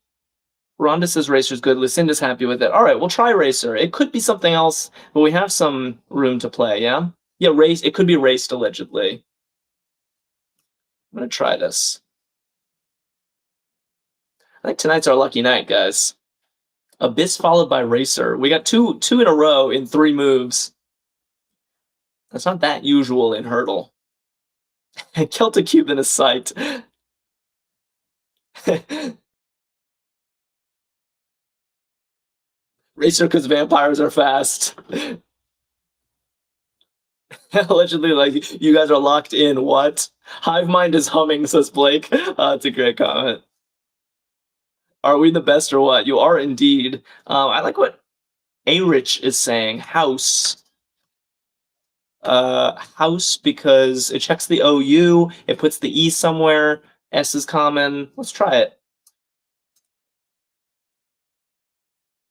Rhonda says racer's good. Lucinda's happy with it. All right, we'll try racer. It could be something else, but we have some room to play, yeah? Yeah, race. It could be raced, allegedly. I'm going to try this. I think tonight's our lucky night, guys. Abyss followed by racer. We got two in a row in 3 moves. That's not that usual in Hurdle. Celtic Cuban is psyched. Racer because vampires are fast. Allegedly, like, you guys are locked in. What? Hive mind is humming, says Blake. That's a great comment. Are we the best or what? You are indeed. I like what A-Rich is saying. House. House because it checks the OU. It puts the E somewhere. S is common. Let's try it.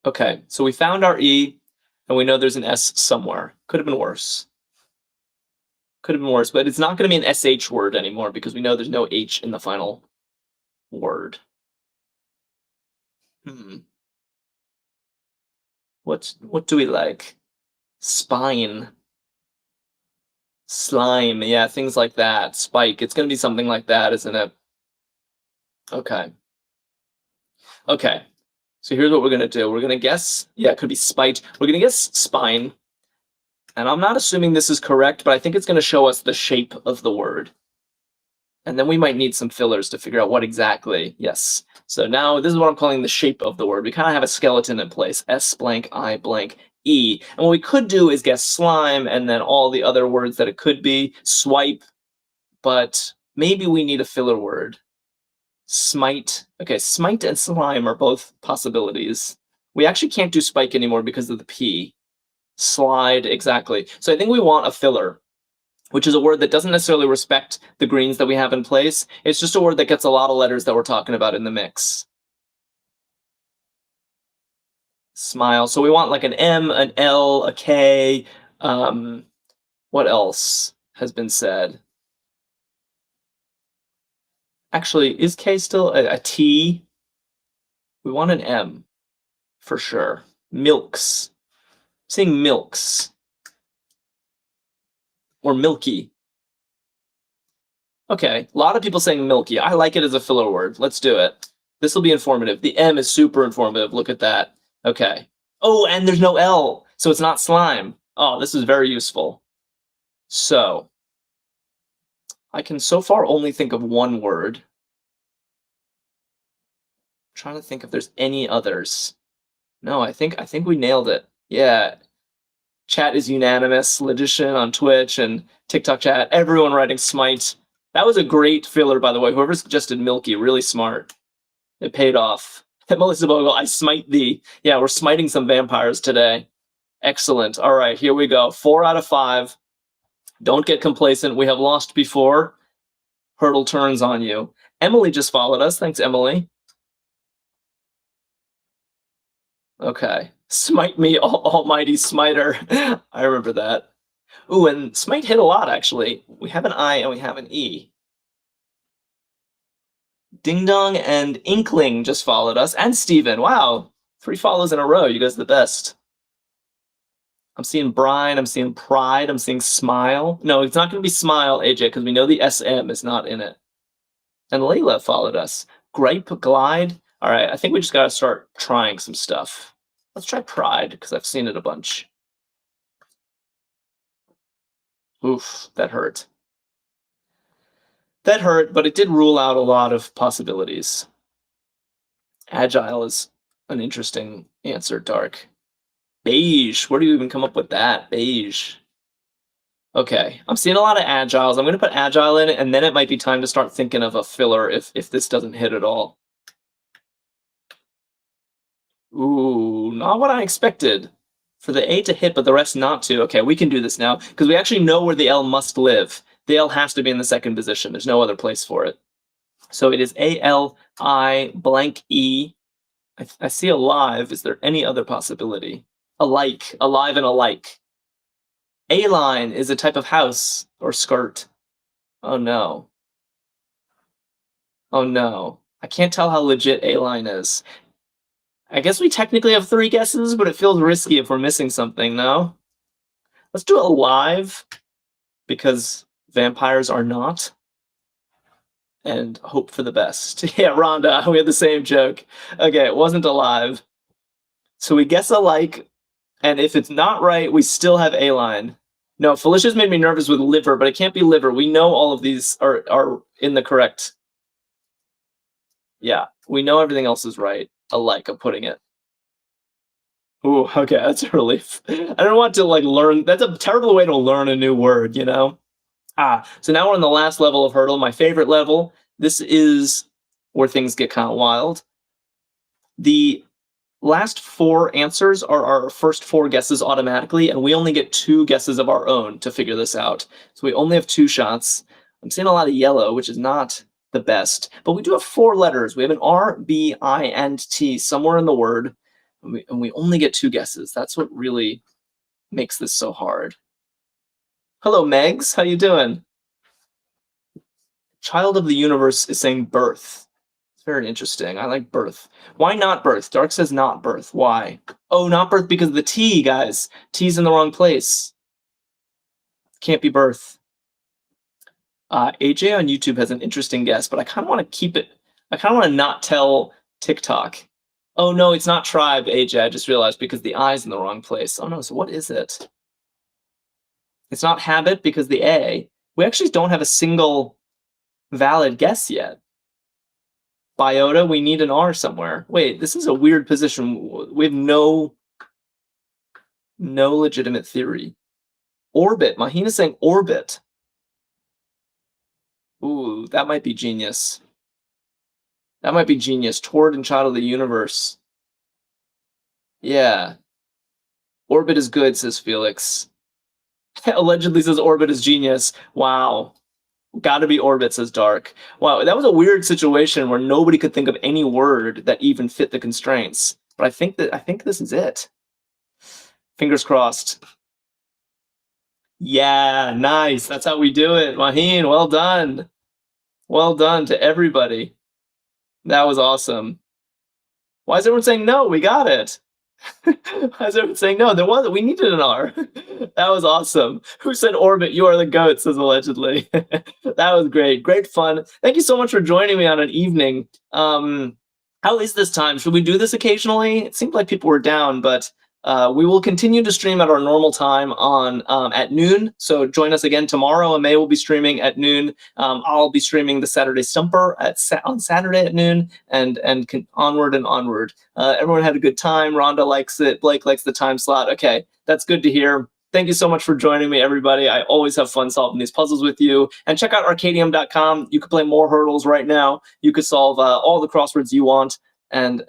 Okay, so we found our E, and we know there's an S somewhere. Could have been worse. Could have been worse, but it's not going to be an SH word anymore because we know there's no H in the final word. What do we like? Spine. Slime. Yeah, things like that. Spike. It's going to be something like that, isn't it? Okay. Okay. So here's what we're going to do. We're going to guess. Yeah, it could be spite. We're going to guess spine. And I'm not assuming this is correct, but I think it's going to show us the shape of the word. And then we might need some fillers to figure out what exactly. Yes. So now this is what I'm calling the shape of the word. We kind of have a skeleton in place. S blank, I blank, E. And what we could do is guess slime and then all the other words that it could be. Swipe. But maybe we need a filler word. Smite. Okay, smite and slime are both possibilities. We actually can't do spike anymore because of the P. Slide, exactly. So I think we want a filler, which is a word that doesn't necessarily respect the greens that we have in place. It's just a word that gets a lot of letters that we're talking about in the mix. Smile. So we want like an M, an L, a K. What else has been said? Actually, is K still a T? We want an M for sure. Milks. I'm saying milks. Or milky. Okay, a lot of people saying milky. I like it as a filler word. Let's do it. This will be informative. The M is super informative. Look at that. Okay. Oh, and there's no L, so it's not slime. Oh, this is very useful. So, I can so far only think of one word. I'm trying to think if there's any others. No, I think we nailed it. Yeah. Chat is unanimous. Logician on Twitch and TikTok chat. Everyone writing smite. That was a great filler, by the way. Whoever suggested milky, really smart. It paid off. Melissa Bogle, I smite thee. Yeah, we're smiting some vampires today. Excellent. All right, here we go. 4 out of 5. Don't get complacent. We have lost before. Hurdle turns on you. Emily just followed us. Thanks, Emily. Okay. Smite me, almighty smiter. I remember that. Ooh, and smite hit a lot, actually. We have an I and we have an E. Ding Dong and Inkling just followed us. And Steven. Wow. 3 follows in a row. You guys are the best. I'm seeing Brine. I'm seeing Pride. I'm seeing Smile. No, it's not going to be Smile, AJ, because we know the SM is not in it. And Layla followed us. Gripe, Glide. All right, I think we just got to start trying some stuff. Let's try Pride, because I've seen it a bunch. Oof, that hurt. That hurt, but it did rule out a lot of possibilities. Agile is an interesting answer, Dark. Beige. Where do you even come up with that? Beige. Okay, I'm seeing a lot of agiles. I'm going to put agile in, and then it might be time to start thinking of a filler if this doesn't hit at all. Ooh, not what I expected. For the A to hit, but the rest not to. Okay, we can do this now, because we actually know where the L must live. The L has to be in the second position. There's no other place for it. So it is A-L-I blank E. I see alive. Is there any other possibility? Alike. Alive and alike. A-line is a type of house or skirt. Oh no. Oh no. I can't tell how legit A-line is. I guess we technically have 3 guesses, but it feels risky if we're missing something, no? Let's do alive, because vampires are not. And hope for the best. Yeah, Rhonda, we had the same joke. Okay, it wasn't alive. So we guess alike, and if it's not right, we still have A-line. No, Felicia's made me nervous with liver, but it can't be liver. We know all of these are in the correct. Yeah, we know everything else is right. Alike, I'm putting it. Ooh, okay, that's a relief. I don't want to learn. That's a terrible way to learn a new word, you know? So now we're on the last level of hurdle, my favorite level. This is where things get kind of wild. The last 4 answers are our first 4 guesses automatically, and we only get 2 guesses of our own to figure this out. So we only have 2 shots. I'm seeing a lot of yellow, which is not the best, but we do have 4 letters. We have an R, B, I, and T somewhere in the word, and we only get 2 guesses. That's what really makes this so hard. Hello, Megs. How you doing? Child of the Universe is saying birth. It's very interesting. I like birth. Why not birth? Dark says not birth. Why? Oh, not birth because of the T, guys. T's in the wrong place. Can't be birth. AJ on YouTube has an interesting guess, but I kind of want to keep it. I kind of want to not tell TikTok. Oh, no, it's not tribe, AJ. I just realized because the I's in the wrong place. Oh, no, so what is it? It's not habit because the A. We actually don't have a single valid guess yet. Biota, we need an R somewhere. Wait, this is a weird position. We have no legitimate theory. Orbit. Mahina's saying orbit. Ooh, that might be genius. That might be genius. Toward and Child of the Universe. Yeah. Orbit is good, says Felix. Allegedly says orbit is genius. Wow. Gotta be orbit, says Dark. Wow, that was a weird situation where nobody could think of any word that even fit the constraints. But I think this is it. Fingers crossed. Yeah, nice. That's how we do it. Maheen, well done. Well done to everybody. That was awesome. Why is everyone saying no? We got it. Why is everyone saying no? We needed an R. That was awesome. Who said orbit? You are the goat, says allegedly. That was great. Great fun. Thank you so much for joining me on an evening. How is this time? Should we do this occasionally? It seemed like people were down, but we will continue to stream at our normal time on at noon. So join us again tomorrow. May will be streaming at noon. I'll be streaming the Saturday Stumper on Saturday at noon, and onward and onward. Everyone had a good time. Rhonda likes it. Blake likes the time slot. Okay, that's good to hear. Thank you so much for joining me, everybody. I always have fun solving these puzzles with you. And check out Arkadium.com. You can play more hurdles right now. You could solve all the crosswords you want and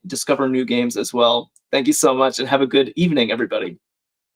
discover new games as well. Thank you so much, and have a good evening, everybody.